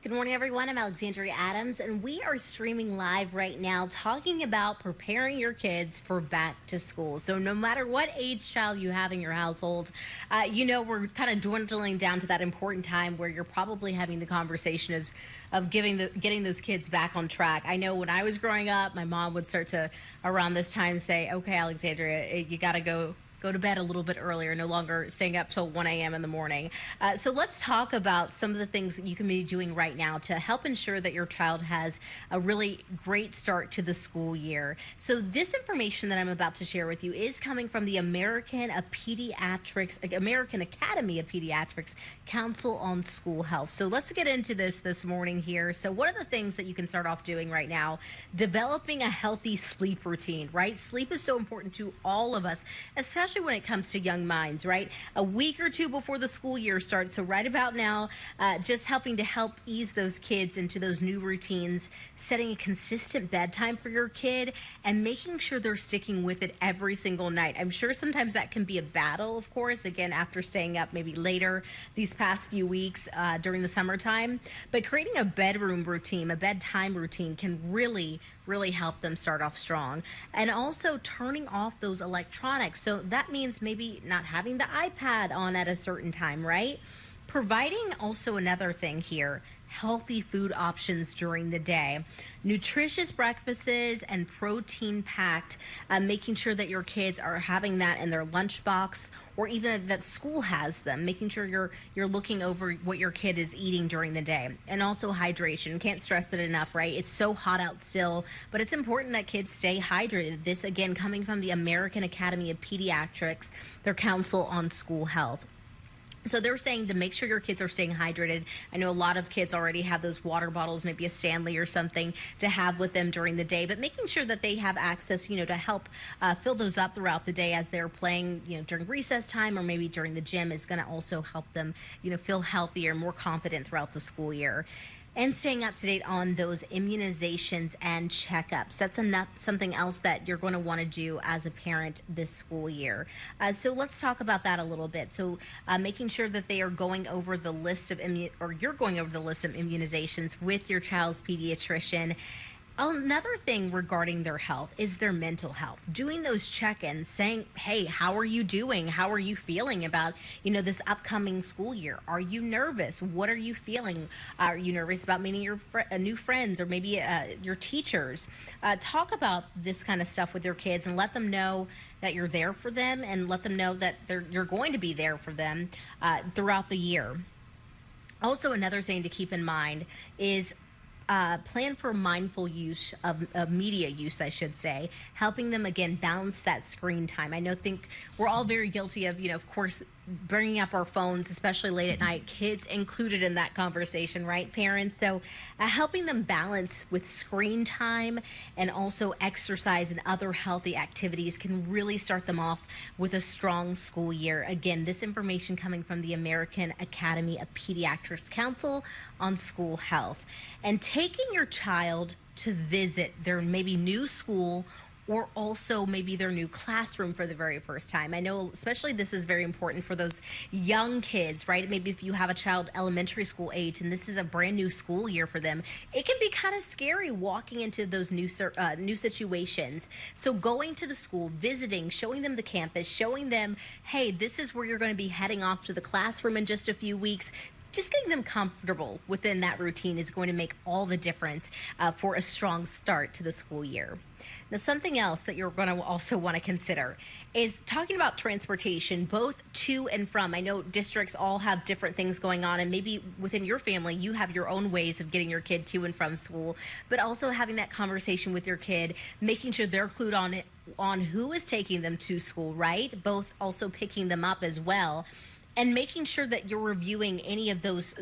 Good morning, everyone. I'm Alexandria Adams, and we are streaming live right now talking about preparing your kids for back to school. So, no matter what age child you have in your household, we're kind of dwindling down to that important time where you're probably having the conversation of getting those kids back on track. I know when I was growing up, my mom would start to around this time say, "Okay, Alexandria, you got to go to bed a little bit earlier, no longer staying up till 1 a.m. in the morning." So let's talk about some of the things that you can be doing right now to help ensure that your child has a really great start to the school year. So this information that I'm about to share with you is coming from the American Academy of Pediatrics Council on School Health. So let's get into this morning here. So one of the things that you can start off doing right now, developing a healthy sleep routine, right? Sleep is so important to all of us, especially when it comes to young minds, right? A week or two before the school year starts. So right about now, just helping to help ease those kids into those new routines, setting a consistent bedtime for your kid and making sure they're sticking with it every single night. I'm sure sometimes that can be a battle, of course, again, after staying up maybe later these past few weeks during the summertime. But creating a bedroom routine, a bedtime routine can really help them start off strong. And also turning off those electronics. So that means maybe not having the iPad on at a certain time, right? Providing also another thing here, healthy food options during the day, nutritious breakfasts and protein packed, making sure that your kids are having that in their lunchbox or even that school has them, making sure you're looking over what your kid is eating during the day. And also hydration. Can't stress it enough, right? It's so hot out still, but it's important that kids stay hydrated. This again coming from the American Academy of Pediatrics, their Council on School Health. So they're saying to make sure your kids are staying hydrated. I know a lot of kids already have those water bottles, maybe a Stanley or something to have with them during the day, but making sure that they have access, to help fill those up throughout the day as they're playing, during recess time or maybe during the gym is going to also help them, feel healthier, more confident throughout the school year. And staying up to date on those immunizations and checkups. That's something else that you're going to want to do as a parent this school year. So let's talk about that a little bit. So making sure that they are going over the list of you're going over the list of immunizations with your child's pediatrician. Another thing regarding their health is their mental health. Doing those check-ins, saying, "Hey, how are you doing? How are you feeling about, this upcoming school year? Are you nervous? What are you feeling? Are you nervous about meeting your new friends or maybe your teachers?" Talk about this kind of stuff with your kids and let them know that you're there for them and let them know that you're going to be there for them throughout the year. Also, another thing to keep in mind is plan for mindful use of media use, I should say, helping them again balance that screen time. Think we're all very guilty of course, bringing up our phones, especially late at night, kids included in that conversation, right, parents? So helping them balance with screen time and also exercise and other healthy activities can really start them off with a strong school year. Again, this information coming from the American Academy of Pediatrics Council on School Health. And taking your child to visit their maybe new school or also maybe their new classroom for the very first time. I know especially this is very important for those young kids, right? Maybe if you have a child elementary school age and this is a brand new school year for them, it can be kind of scary walking into those new situations. So going to the school, visiting, showing them the campus, showing them, hey, this is where you're going to be heading off to the classroom in just a few weeks. Just getting them comfortable within that routine is going to make all the difference for a strong start to the school year. Now, something else that you're going to also want to consider is talking about transportation, both to and from. I know districts all have different things going on, and maybe within your family, you have your own ways of getting your kid to and from school, but also having that conversation with your kid, making sure they're clued on who is taking them to school, right? Both also picking them up as well. And making sure that you're reviewing any of those,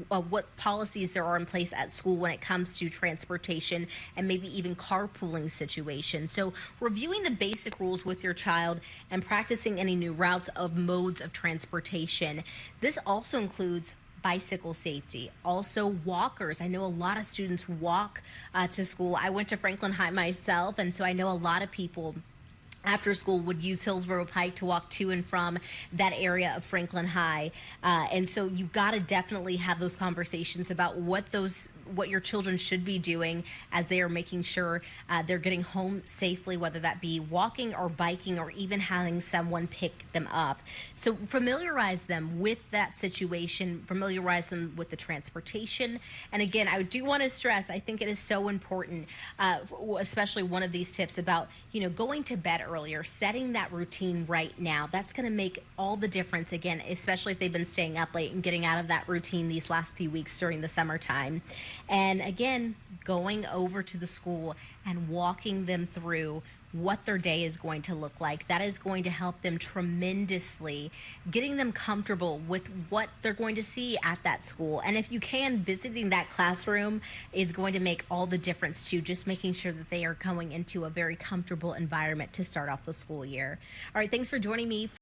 what policies there are in place at school when it comes to transportation and maybe even carpooling situations. So reviewing the basic rules with your child and practicing any new routes of modes of transportation. This also includes bicycle safety, also walkers. I know a lot of students walk to school. I went to Franklin High myself, and so I know a lot of people after school would use Hillsborough Pike to walk to and from that area of Franklin High. And so you've got to definitely have those conversations about what your children should be doing as they are making sure they're getting home safely, whether that be walking or biking or even having someone pick them up. So familiarize them with that situation, familiarize them with the transportation. And again, I do want to stress, I think it is so important, especially one of these tips about, going to bed earlier, setting that routine right now. That's going to make all the difference, again, especially if they've been staying up late and getting out of that routine these last few weeks during the summertime. And again, going over to the school and walking them through what their day is going to look like. That is going to help them tremendously, getting them comfortable with what they're going to see at that school. And if you can, visiting that classroom is going to make all the difference too, just making sure that they are going into a very comfortable environment to start off the school year. All right, thanks for joining me.